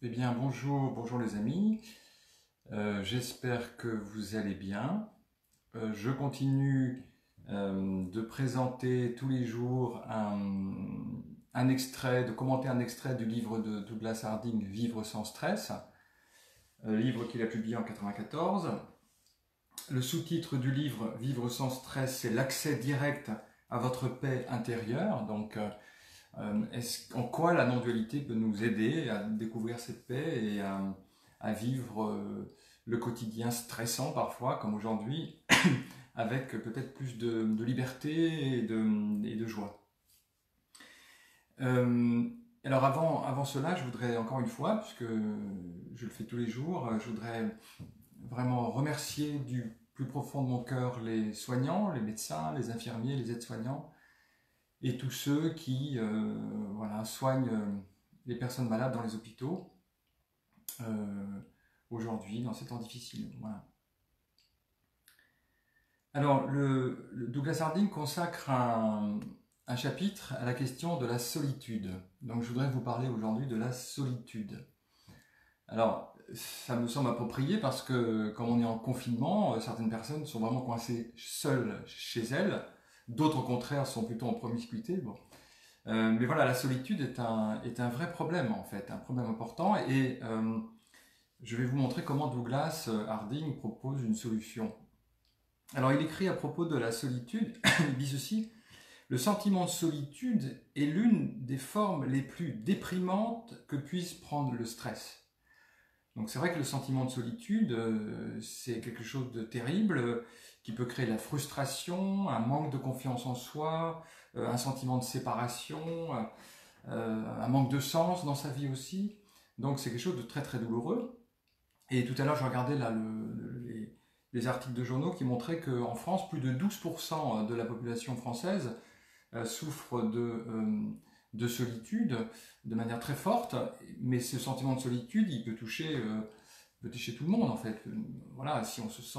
Eh bien, bonjour les amis. J'espère que vous allez bien. Je continue de présenter tous les jours un extrait, de commenter un extrait du livre de Douglas Harding, Vivre sans stress, livre qu'il a publié en 1994. Le sous-titre du livre, Vivre sans stress, c'est l'accès direct à votre paix intérieure. Donc, en quoi la non-dualité peut nous aider à découvrir cette paix et à vivre le quotidien stressant parfois, comme aujourd'hui, avec peut-être plus de liberté et de joie. Alors avant cela, je voudrais encore une fois, puisque je le fais tous les jours, je voudrais vraiment remercier du plus profond de mon cœur les soignants, les médecins, les infirmiers, les aides-soignants, et tous ceux qui soignent les personnes malades dans les hôpitaux aujourd'hui, dans ces temps difficiles. Voilà. Alors, le Douglas Harding consacre un chapitre à la question de la solitude. Donc, je voudrais vous parler aujourd'hui de la solitude. Alors, ça me semble approprié parce que, comme on est en confinement, certaines personnes sont vraiment coincées seules chez elles. D'autres, au contraire, sont plutôt en promiscuité. Bon. Mais voilà, la solitude est un vrai problème en fait, un problème important, et je vais vous montrer comment Douglas Harding propose une solution. Alors il écrit à propos de la solitude, il dit ceci: le sentiment de solitude est l'une des formes les plus déprimantes que puisse prendre le stress. Donc c'est vrai que le sentiment de solitude, c'est quelque chose de terrible, qui peut créer de la frustration, un manque de confiance en soi, un sentiment de séparation, un manque de sens dans sa vie aussi. Donc c'est quelque chose de très très douloureux. Et tout à l'heure, je regardais là les articles de journaux qui montraient qu'en France, plus de 12% de la population française souffre de solitude de manière très forte, mais ce sentiment de solitude, il peut toucher tout le monde en fait. Voilà, si on se sent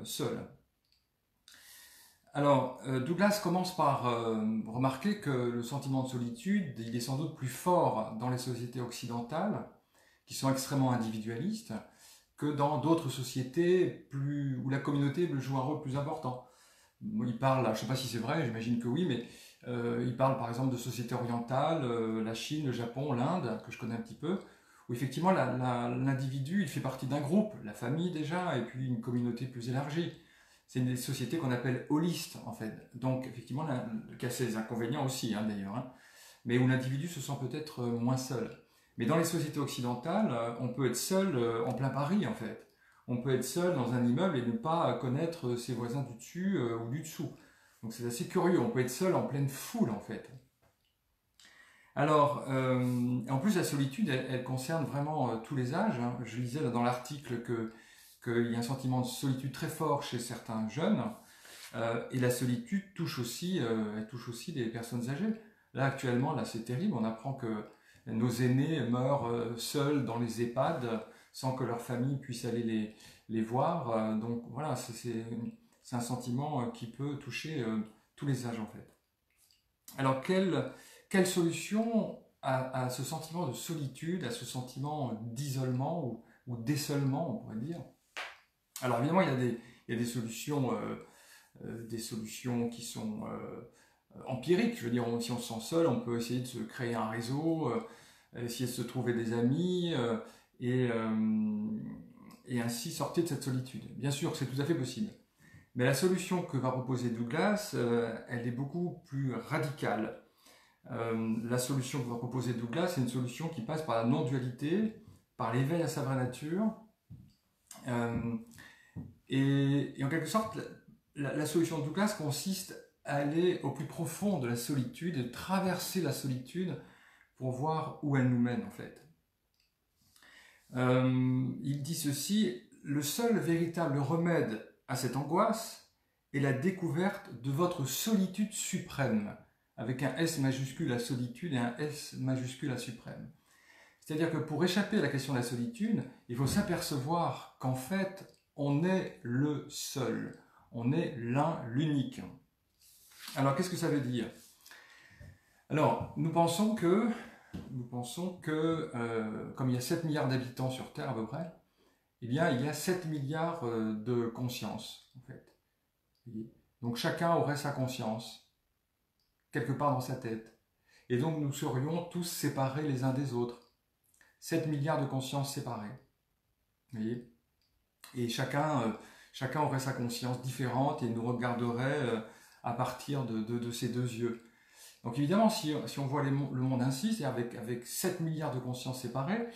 seul. Alors, Douglas commence par remarquer que le sentiment de solitude, il est sans doute plus fort dans les sociétés occidentales, qui sont extrêmement individualistes, que dans d'autres sociétés où la communauté joue un rôle plus important. Il parle, je ne sais pas si c'est vrai, j'imagine que oui, mais il parle par exemple de sociétés orientales, la Chine, le Japon, l'Inde, que je connais un petit peu, où effectivement l'individu, il fait partie d'un groupe, la famille déjà, et puis une communauté plus élargie. C'est une des sociétés qu'on appelle holistes, en fait. Donc, effectivement, qui a ses inconvénients aussi, hein, d'ailleurs, hein, mais où l'individu se sent peut-être moins seul. Mais dans les sociétés occidentales, on peut être seul en plein Paris, en fait. On peut être seul dans un immeuble et ne pas connaître ses voisins du dessus ou du dessous. Donc, c'est assez curieux. On peut être seul en pleine foule, en fait. Alors, en plus, la solitude, elle concerne vraiment tous les âges, hein. Je lisais dans l'article qu'il y a un sentiment de solitude très fort chez certains jeunes, et la solitude elle touche aussi des personnes âgées. Là, actuellement, là, c'est terrible, on apprend que nos aînés meurent seuls dans les EHPAD sans que leur famille puisse aller les voir. Donc voilà, c'est un sentiment qui peut toucher tous les âges en fait. Alors, quelle solution à ce sentiment de solitude, à ce sentiment d'isolement ou d'isolement, on pourrait dire? Alors évidemment, il y a des solutions qui sont empiriques. Je veux dire, si on se sent seul, on peut essayer de se créer un réseau, essayer de se trouver des amis et ainsi sortir de cette solitude. Bien sûr, c'est tout à fait possible. Mais la solution que va proposer Douglas, elle est beaucoup plus radicale. La solution que va proposer Douglas, c'est une solution qui passe par la non-dualité, par l'éveil à sa vraie nature. Et en quelque sorte, la solution de Douglas consiste à aller au plus profond de la solitude et de traverser la solitude pour voir où elle nous mène en fait. Il dit ceci: le seul véritable remède à cette angoisse est la découverte de votre solitude suprême, avec un S majuscule à solitude et un S majuscule à suprême. C'est-à-dire que pour échapper à la question de la solitude, il faut s'apercevoir qu'en fait, on est le seul, on est l'un, l'unique. Alors, qu'est-ce que ça veut dire? Alors, nous pensons que nous pensons que, comme il y a 7 milliards d'habitants sur Terre à peu près, eh bien, il y a 7 milliards de consciences, en fait. Donc chacun aurait sa conscience, quelque part dans sa tête. Et donc nous serions tous séparés les uns des autres. 7 milliards de consciences séparées. Vous voyez ? Et chacun aurait sa conscience différente et nous regarderait à partir de ses deux yeux. Donc évidemment, si on voit le monde ainsi, c'est-à-dire avec 7 milliards de consciences séparées,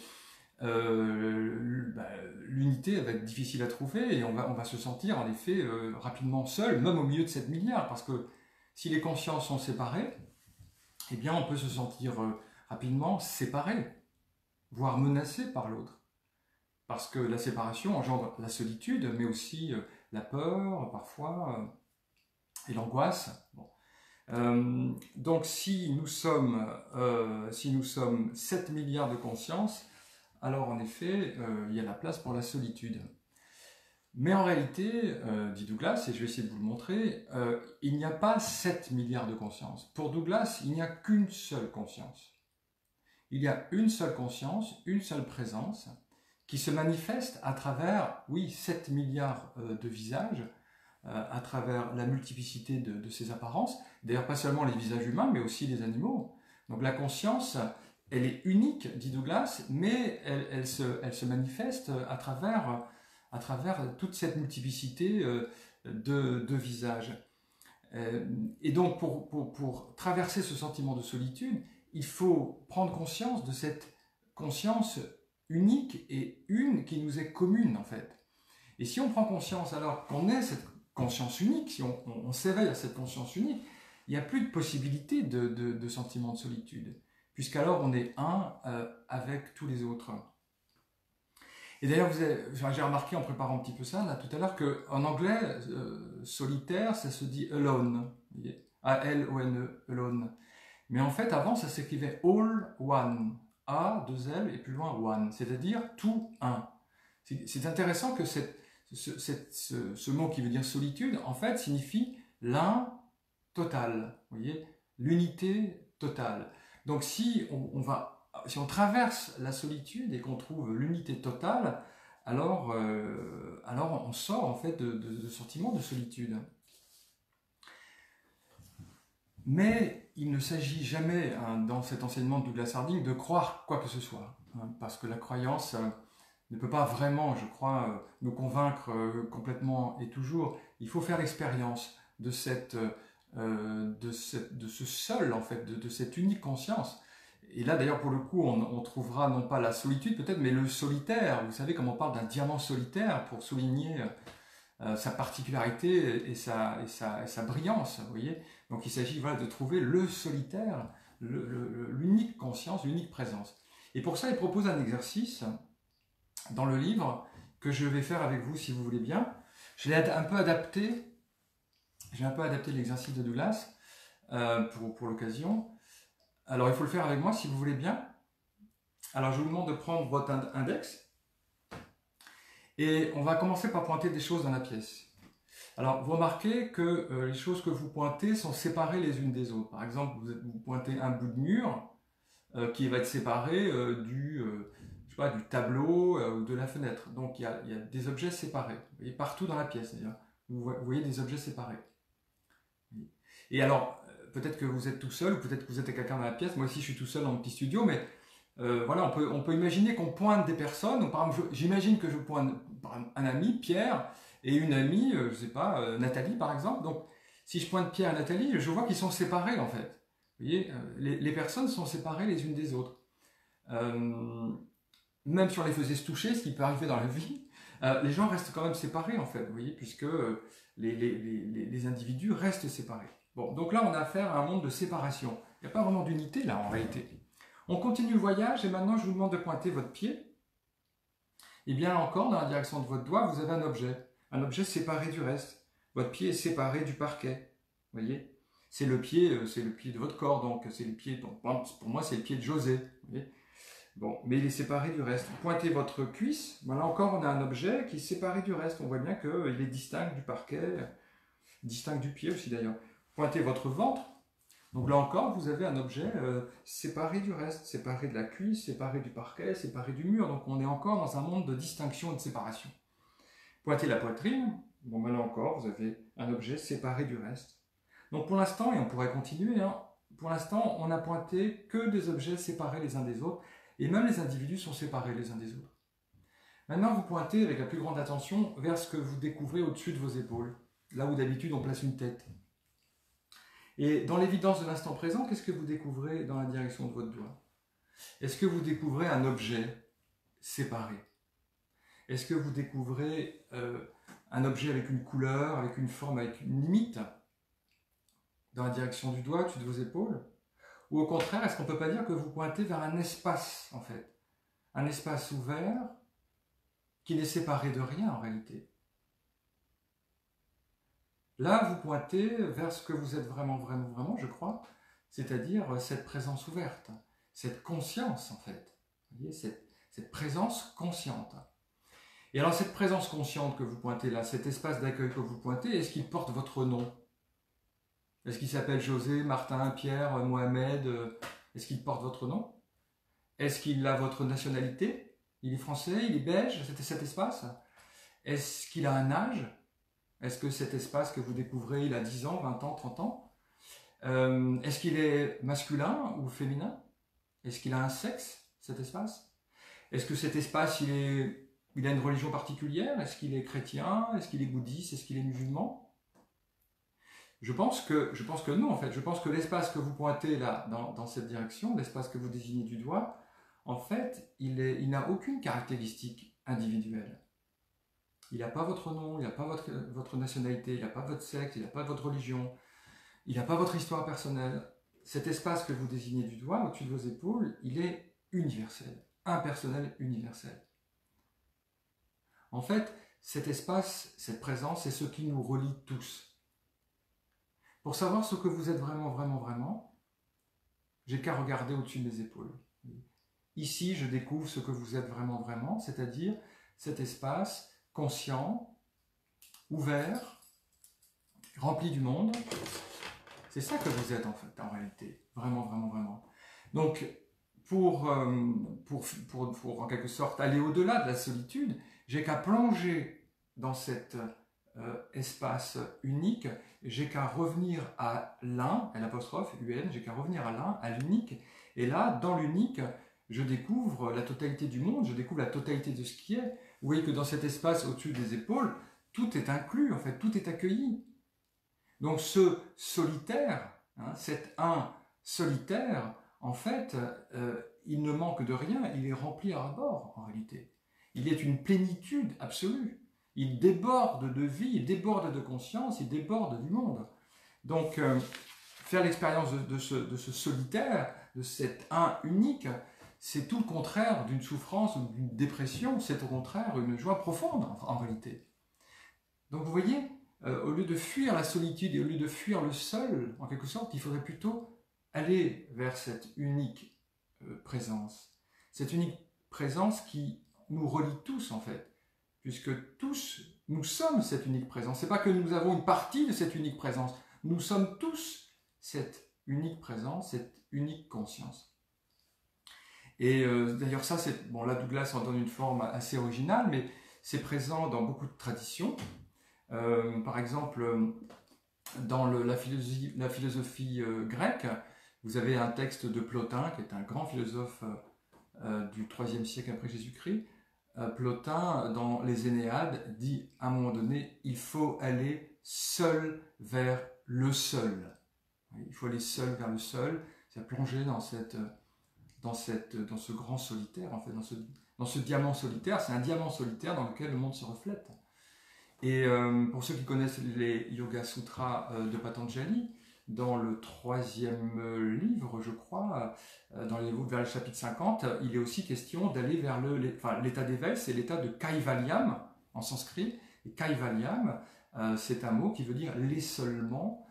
l'unité va être difficile à trouver et on va se sentir en effet rapidement seul, même au milieu de 7 milliards, parce que si les consciences sont séparées, eh bien on peut se sentir rapidement séparé, voire menacé par l'autre. Parce que la séparation engendre la solitude, mais aussi la peur, parfois, et l'angoisse. Bon. Donc si nous sommes 7 milliards de consciences, alors en effet, il y a la place pour la solitude. Mais en réalité, dit Douglas, et je vais essayer de vous le montrer, il n'y a pas 7 milliards de consciences. Pour Douglas, il n'y a qu'une seule conscience. Il y a une seule conscience, une seule présence, qui se manifeste à travers, oui, 7 milliards de visages, à travers la multiplicité de ces apparences, d'ailleurs pas seulement les visages humains, mais aussi les animaux. Donc la conscience, elle est unique, dit Douglas, mais elle se manifeste à travers toute cette multiplicité de visages. Et donc pour traverser ce sentiment de solitude, il faut prendre conscience de cette conscience unique et une qui nous est commune en fait. Et si on prend conscience alors qu'on est cette conscience unique, si on s'éveille à cette conscience unique, il n'y a plus de possibilité de sentiment de solitude, puisqu'alors on est un avec tous les autres. Et d'ailleurs, j'ai remarqué en préparant un petit peu ça, là, tout à l'heure, qu'en anglais, solitaire, ça se dit alone, A-L-O-N-E, alone. Mais en fait, avant, ça s'écrivait all one, A, 2 L, et plus loin, one, c'est-à-dire tout un. C'est intéressant que ce mot qui veut dire solitude, en fait, signifie l'un total, vous voyez, l'unité totale. Donc si on traverse la solitude et qu'on trouve l'unité totale, alors on sort en fait de sentiment de solitude. Mais il ne s'agit jamais, dans cet enseignement de Douglas Harding, de croire quoi que ce soit, parce que la croyance ne peut pas vraiment, je crois, nous convaincre complètement et toujours. Il faut faire l'expérience de ce seul, en fait, de cette unique conscience. Et là, d'ailleurs, pour le coup, on trouvera non pas la solitude peut-être, mais le solitaire. Vous savez, comme on parle d'un diamant solitaire pour souligner sa particularité et sa brillance, vous voyez. Donc il s'agit de trouver le solitaire, l'unique conscience, l'unique présence. Et pour ça, il propose un exercice dans le livre que je vais faire avec vous si vous voulez bien. J'ai un peu adapté l'exercice de Douglas pour l'occasion. Alors il faut le faire avec moi si vous voulez bien. Alors je vous demande de prendre votre index et on va commencer par pointer des choses dans la pièce. Alors vous remarquez que les choses que vous pointez sont séparées les unes des autres. Par exemple, vous pointez un bout de mur qui va être séparé du tableau ou de la fenêtre. Donc il y a des objets séparés. Vous voyez, partout dans la pièce d'ailleurs. Vous voyez des objets séparés. Et alors, peut-être que vous êtes tout seul, ou peut-être que vous êtes quelqu'un dans la pièce. Moi aussi, je suis tout seul dans mon petit studio, mais voilà, on peut imaginer qu'on pointe des personnes. Par exemple, j'imagine que je pointe un ami, Pierre, et une amie, je ne sais pas, Nathalie par exemple. Donc, si je pointe Pierre et Nathalie, je vois qu'ils sont séparés en fait. Vous voyez, les personnes sont séparées les unes des autres. Même si on les faisait se toucher, ce qui peut arriver dans la vie, les gens restent quand même séparés en fait, vous voyez, puisque les individus restent séparés. Bon, donc là on a affaire à un monde de séparation. Il n'y a pas vraiment d'unité là en réalité. On continue le voyage et maintenant je vous demande de pointer votre pied. Et bien encore, dans la direction de votre doigt, vous avez un objet séparé du reste. Votre pied est séparé du parquet, vous voyez. C'est le pied de votre corps, donc c'est le pied, donc, pour moi c'est le pied de José, vous voyez. Bon, mais il est séparé du reste. Pointez votre cuisse. Voilà, encore, on a un objet qui est séparé du reste. On voit bien qu'il est distinct du parquet, distinct du pied aussi d'ailleurs. Pointez votre ventre. Donc là encore, vous avez un objet séparé du reste, séparé de la cuisse, séparé du parquet, séparé du mur. Donc on est encore dans un monde de distinction et de séparation. Pointez la poitrine, bon ben là encore, vous avez un objet séparé du reste. Donc pour l'instant, et on pourrait continuer, hein, pour l'instant, on n'a pointé que des objets séparés les uns des autres, et même les individus sont séparés les uns des autres. Maintenant, vous pointez avec la plus grande attention vers ce que vous découvrez au-dessus de vos épaules, là où d'habitude on place une tête. Et dans l'évidence de l'instant présent, qu'est-ce que vous découvrez dans la direction de votre doigt? Est-ce que vous découvrez un objet séparé? Est-ce que vous découvrez un objet avec une couleur, avec une forme, avec une limite dans la direction du doigt, au-dessus de vos épaules? Ou au contraire, est-ce qu'on ne peut pas dire que vous pointez vers un espace, en fait? Un espace ouvert qui n'est séparé de rien, en réalité. Là, vous pointez vers ce que vous êtes vraiment, vraiment, vraiment, je crois, c'est-à-dire cette présence ouverte, cette conscience, en fait. Vous voyez, cette présence consciente. Et alors, cette présence consciente que vous pointez là, cet espace d'accueil que vous pointez, est-ce qu'il porte votre nom? Est-ce qu'il s'appelle José, Martin, Pierre, Mohamed? Est-ce qu'il porte votre nom? Est-ce qu'il a votre nationalité? Il est français, il est belge, c'était cet espace? Est-ce qu'il a un âge? Est-ce que cet espace que vous découvrez, il a 10 ans, 20 ans, 30 ans? Est-ce qu'il est masculin ou féminin? Est-ce qu'il a un sexe, cet espace? Est-ce que cet espace, il a une religion particulière? Est-ce qu'il est chrétien? Est-ce qu'il est bouddhiste? Est-ce qu'il est musulman? Je pense que non, en fait. Je pense que l'espace que vous pointez là, dans cette direction, l'espace que vous désignez du doigt, en fait, il n'a aucune caractéristique individuelle. Il n'a pas votre nom, il n'a pas votre nationalité, il n'a pas votre sexe, il n'a pas votre religion, il n'a pas votre histoire personnelle. Cet espace que vous désignez du doigt, au-dessus de vos épaules, il est universel, impersonnel, universel. En fait, cet espace, cette présence, c'est ce qui nous relie tous. Pour savoir ce que vous êtes vraiment, vraiment, vraiment, j'ai qu'à regarder au-dessus de mes épaules. Ici, je découvre ce que vous êtes vraiment, vraiment, c'est-à-dire cet espace conscient, ouvert, rempli du monde. C'est ça que vous êtes en fait, en réalité. Vraiment, vraiment, vraiment. Donc, pour en quelque sorte aller au-delà de la solitude, j'ai qu'à plonger dans cet espace unique, j'ai qu'à revenir à l'un, l'apostrophe, UN, j'ai qu'à revenir à l'un, à l'unique, et là, dans l'unique, je découvre la totalité du monde, je découvre la totalité de ce qui est. Vous voyez que dans cet espace au-dessus des épaules, tout est inclus, en fait, tout est accueilli. Donc ce solitaire, hein, cet un solitaire, en fait, il ne manque de rien, il est rempli à bord, en réalité. Il est une plénitude absolue. Il déborde de vie, il déborde de conscience, il déborde du monde. Donc, faire l'expérience de ce solitaire, de cet un unique, c'est tout le contraire d'une souffrance ou d'une dépression, c'est au contraire une joie profonde en réalité. Donc vous voyez, au lieu de fuir la solitude et au lieu de fuir le seul, en quelque sorte, il faudrait plutôt aller vers cette unique présence. Cette unique présence qui nous relie tous en fait, puisque tous, nous sommes cette unique présence. Ce n'est pas que nous avons une partie de cette unique présence, nous sommes tous cette unique présence, cette unique conscience. Et d'ailleurs ça, bon là Douglas en donne une forme assez originale, mais c'est présent dans beaucoup de traditions. Par exemple, dans la philosophie grecque, vous avez un texte de Plotin, qui est un grand philosophe du IIIe siècle après Jésus-Christ. Plotin, dans les Énéades, dit à un moment donné, il faut aller seul vers le seul. Il faut aller seul vers le seul, c'est plonger dans ce grand solitaire, en fait, dans ce diamant solitaire. C'est un diamant solitaire dans lequel le monde se reflète. Et pour ceux qui connaissent les Yoga Sutras de Patanjali, dans le 3e livre, je crois, vers le chapitre 50, il est aussi question d'aller vers l'état d'éveil, c'est l'état de Kaivalyam en sanskrit. Et Kaivalyam, c'est un mot qui veut dire les seulement,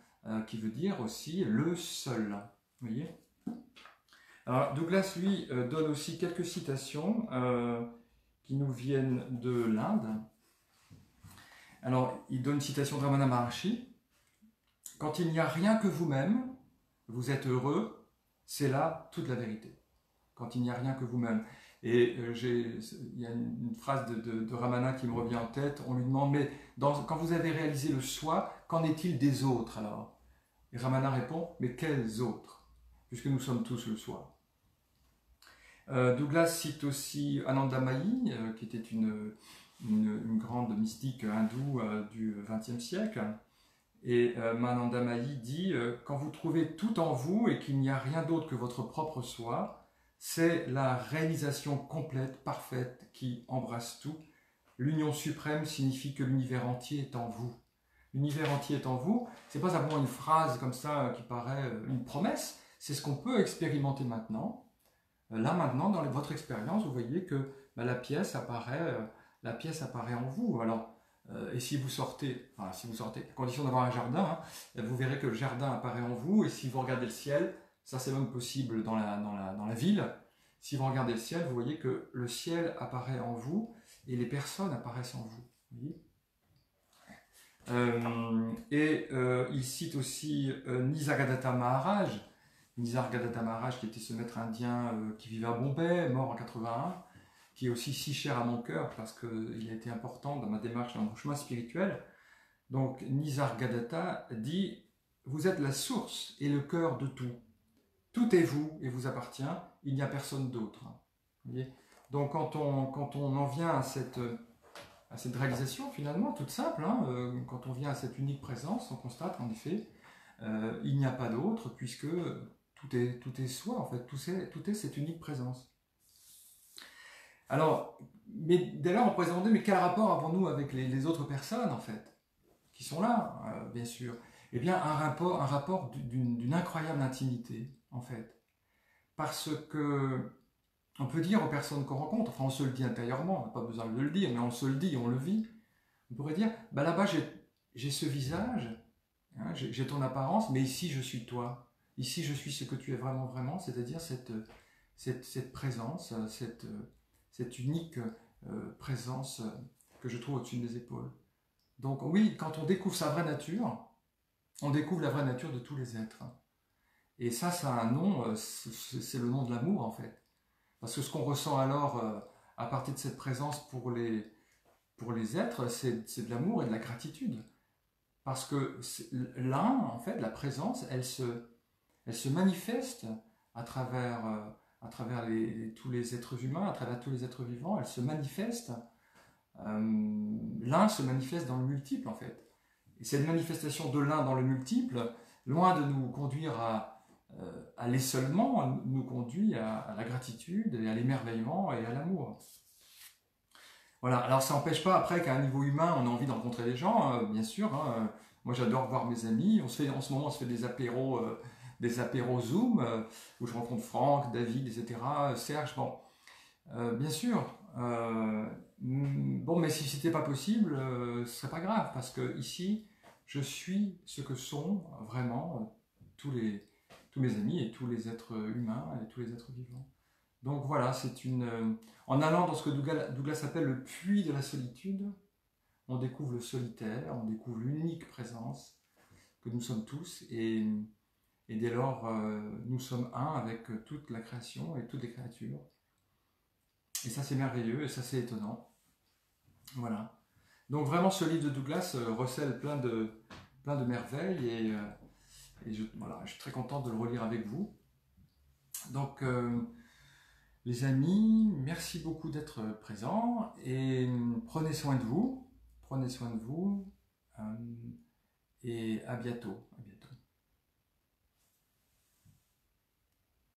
qui veut dire aussi le seul. Vous voyez ? Alors, Douglas, lui, donne aussi quelques citations qui nous viennent de l'Inde. Alors, il donne une citation de Ramana Maharshi. « Quand il n'y a rien que vous-même, vous êtes heureux, c'est là toute la vérité. Quand il n'y a rien que vous-même. Et il y a une phrase de Ramana qui me revient en tête, on lui demande, mais quand vous avez réalisé le soi, qu'en est-il des autres alors? Et Ramana répond, mais quels autres? Puisque nous sommes tous le soi. Douglas cite aussi Anandamayi, qui était une grande mystique hindoue du XXe siècle. Et Anandamayi dit quand vous trouvez tout en vous et qu'il n'y a rien d'autre que votre propre soi, c'est la réalisation complète, parfaite, qui embrasse tout. L'union suprême signifie que l'univers entier est en vous. L'univers entier est en vous, c'est pas simplement une phrase comme ça qui paraît une promesse, c'est ce qu'on peut expérimenter maintenant. Là maintenant, dans votre expérience, vous voyez que la pièce apparaît en vous. Alors, et si vous sortez, à condition d'avoir un jardin, hein, vous verrez que le jardin apparaît en vous. Et si vous regardez le ciel, ça c'est même possible dans la ville. Si vous regardez le ciel, vous voyez que le ciel apparaît en vous et les personnes apparaissent en vous. Vous voyez il cite aussi Nisargadatta Maharaj. Nisargadatta Maharaj, qui était ce maître indien qui vivait à Bombay, mort en 81, qui est aussi si cher à mon cœur parce qu'il a été important dans ma démarche, dans mon chemin spirituel. Donc Nisargadatta dit « Vous êtes la source et le cœur de tout. Tout est vous et vous appartient, il n'y a personne d'autre. » Donc quand on en vient à cette réalisation finalement toute simple, quand on vient à cette unique présence, on constate en effet il n'y a pas d'autre puisque tout est soi en fait, tout est cette unique présence. Alors, mais dès lors on pourrait se demander mais quel rapport avons-nous avec les autres personnes en fait, qui sont là bien sûr? Eh bien un rapport d'une incroyable intimité en fait, parce que on peut dire aux personnes qu'on rencontre, enfin on se le dit intérieurement, on n'a pas besoin de le dire, mais on se le dit, on le vit. On pourrait dire, là-bas j'ai ce visage, hein, j'ai ton apparence, mais ici je suis toi. Ici je suis ce que tu es vraiment, vraiment, c'est-à-dire cette présence, cette unique présence que je trouve au-dessus de mes épaules. Donc oui, quand on découvre sa vraie nature, on découvre la vraie nature de tous les êtres. Et ça a un nom, c'est le nom de l'amour en fait. Parce que ce qu'on ressent alors à partir de cette présence pour les êtres, c'est de l'amour et de la gratitude. Parce que en fait, la présence, elle se manifeste à travers tous les êtres humains, à travers tous les êtres vivants, elle se manifeste. L'un se manifeste dans le multiple, en fait. Et cette manifestation de l'un dans le multiple, loin de nous conduire à l'essolement, nous conduit à la gratitude et à l'émerveillement et à l'amour. Voilà, alors ça n'empêche pas après qu'à un niveau humain, on a envie de rencontrer des gens, bien sûr. Hein. Moi j'adore voir mes amis, en ce moment on se fait des apéros Zoom, où je rencontre Franck, David, etc., Serge, bon. Bien sûr, bon, mais si c'était pas possible, ce serait pas grave, parce que ici, je suis ce que sont vraiment tous mes amis et tous les êtres humains et tous les êtres vivants. Donc voilà, en allant dans ce que Douglas appelle le puits de la solitude, on découvre le solitaire, on découvre l'unique présence que nous sommes tous, et dès lors, nous sommes un avec toute la création et toutes les créatures. Et ça c'est merveilleux, et ça c'est étonnant. Voilà. Donc vraiment ce livre de Douglas recèle plein de merveilles, et je suis très content de le relire avec vous. Donc les amis, merci beaucoup d'être présents, et prenez soin de vous, et à bientôt.